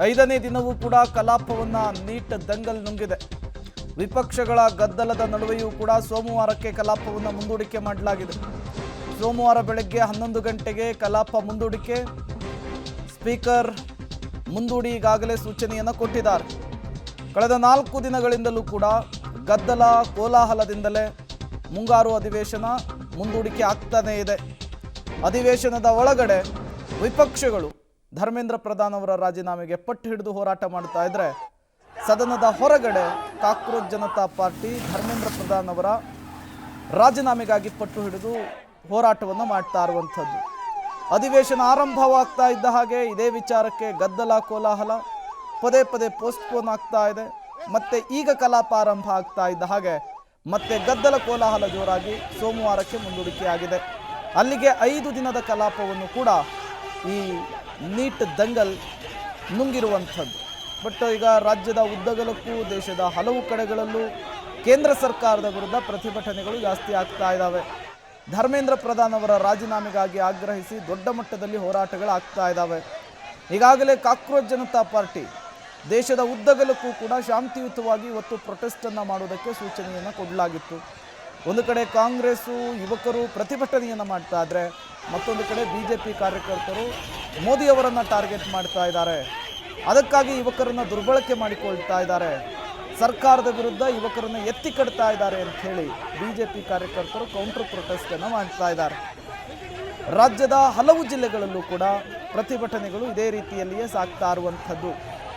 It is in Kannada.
5ನೇ ದಿನವೂ ಕೂಡ ಕಲಾಪವನ್ನ ನೀಟ್ ದಂಗಲ್ ನುಂಗಿದೆ. ವಿಪಕ್ಷಗಳ ಗದ್ದಲದ ನಡುವೆಯೂ ಕೂಡ ಸೋಮವಾರಕ್ಕೆ ಕಲಾಪವನ್ನು ಮುಂದೂಡಿಕೆ ಮಾಡಲಾಗಿದೆ. ಸೋಮವಾರ ಬೆಳಗ್ಗೆ 11 ಗಂಟೆಗೆ ಕಲಾಪ ಮುಂದೂಡಿಕೆ. ಸ್ಪೀಕರ್ ಮುಂದೂಡಿ ಈಗಾಗಲೇ ಸೂಚನೆಯನ್ನು ಕೊಟ್ಟಿದ್ದಾರೆ. ಕಳೆದ 4 ದಿನಗಳಿಂದಲೂ ಕೂಡ ಗದ್ದಲ ಕೋಲಾಹಲದಿಂದಲೇ ಮುಂಗಾರು ಅಧಿವೇಶನ ಮುಂದೂಡಿಕೆ ಆಗ್ತಾನೇ ಇದೆ. ಅಧಿವೇಶನದ ಒಳಗಡೆ ವಿಪಕ್ಷಗಳು ಧರ್ಮೇಂದ್ರ ಪ್ರಧಾನ್ ಅವರ ರಾಜೀನಾಮೆಗೆ ಪಟ್ಟು ಹಿಡಿದು ಹೋರಾಟ ಮಾಡ್ತಾ ಇದ್ರೆ, ಸದನದ ಹೊರಗಡೆ ಕಾಕ್ರೋಚ್ ಜನತಾ ಪಾರ್ಟಿ ಧರ್ಮೇಂದ್ರ ಪ್ರಧಾನ್ ಅವರ ರಾಜೀನಾಮೆಗಾಗಿ ಪಟ್ಟು ಹಿಡಿದು ಹೋರಾಟವನ್ನು ಮಾಡ್ತಾ ಇರುವಂಥದ್ದು. ಅಧಿವೇಶನ ಆರಂಭವಾಗ್ತಾ ಇದ್ದ ಹಾಗೆ ಇದೇ ವಿಚಾರಕ್ಕೆ ಗದ್ದಲ ಕೋಲಾಹಲ ಪದೇ ಪದೇ ಪೋಸ್ಟ್ಪೋನ್ ಆಗ್ತಾ ಇದೆ. ಮತ್ತೆ ಈಗ ಕಲಾಪ ಆರಂಭ ಆಗ್ತಾ ಇದ್ದ ಹಾಗೆ ಮತ್ತೆ ಗದ್ದಲ ಕೋಲಾಹಲ ಜೋರಾಗಿ ಸೋಮವಾರಕ್ಕೆ ಮುಂದೂಡಿಕೆಯಾಗಿದೆ. ಅಲ್ಲಿಗೆ 5 ದಿನದ ಕಲಾಪವನ್ನು ಕೂಡ ಈ ನೀಟ್ ದಂಗಲ್ ನುಂಗಿರುವಂಥದ್ದು. ಬಟ್ ಈಗ ರಾಜ್ಯದ ಉದ್ದಗಲಕ್ಕೂ ದೇಶದ ಹಲವು ಕಡೆಗಳಲ್ಲೂ ಕೇಂದ್ರ ಸರ್ಕಾರದ ವಿರುದ್ಧ ಪ್ರತಿಭಟನೆಗಳು ಜಾಸ್ತಿ ಆಗ್ತಾ ಇದ್ದಾವೆ. ಧರ್ಮೇಂದ್ರ ಪ್ರಧಾನ್ ಅವರ ರಾಜೀನಾಮೆಗಾಗಿ ಆಗ್ರಹಿಸಿ ದೊಡ್ಡ ಮಟ್ಟದಲ್ಲಿ ಹೋರಾಟಗಳಾಗ್ತಾ ಇದ್ದಾವೆ. ಈಗಾಗಲೇ ಕಾಕ್ರೋಚ್ ಜನತಾ ಪಾರ್ಟಿ ದೇಶದ ಉದ್ದಗಲಕ್ಕೂ ಕೂಡ ಶಾಂತಿಯುತವಾಗಿ ಇವತ್ತು ಪ್ರೊಟೆಸ್ಟನ್ನು ಮಾಡುವುದಕ್ಕೆ ಸೂಚನೆಯನ್ನು ಕೊಡಲಾಗಿತ್ತು. ಒಂದು ಕಡೆ ಕಾಂಗ್ರೆಸ್ಸು ಯುವಕರು ಪ್ರತಿಭಟನೆಯನ್ನು ಮಾಡ್ತಾ ಇದ್ರೆ, ಮತ್ತೊಂದು ಕಡೆ BJP ಕಾರ್ಯಕರ್ತರು ಮೋದಿಯವರನ್ನು ಟಾರ್ಗೆಟ್ ಮಾಡ್ತಾ ಇದ್ದಾರೆ. ಅದಕ್ಕಾಗಿ ಯುವಕರನ್ನು ದುರ್ಬಳಕೆ ಮಾಡಿಕೊಳ್ತಾ ಇದ್ದಾರೆ, ಸರ್ಕಾರದ ವಿರುದ್ಧ ಯುವಕರನ್ನು ಎತ್ತಿ ಕಟ್ತಾ ಇದ್ದಾರೆ ಅಂತ ಹೇಳಿ BJP ಕಾರ್ಯಕರ್ತರು ಕೌಂಟರ್ ಪ್ರೊಟೆಸ್ಟನ್ನು ಮಾಡ್ತಾ ಇದ್ದಾರೆ. ರಾಜ್ಯದ ಹಲವು ಜಿಲ್ಲೆಗಳಲ್ಲೂ ಕೂಡ ಪ್ರತಿಭಟನೆಗಳು ಇದೇ ರೀತಿಯಲ್ಲಿಯೇ ಸಾಗ್ತಾ ಇರುವಂಥದ್ದು.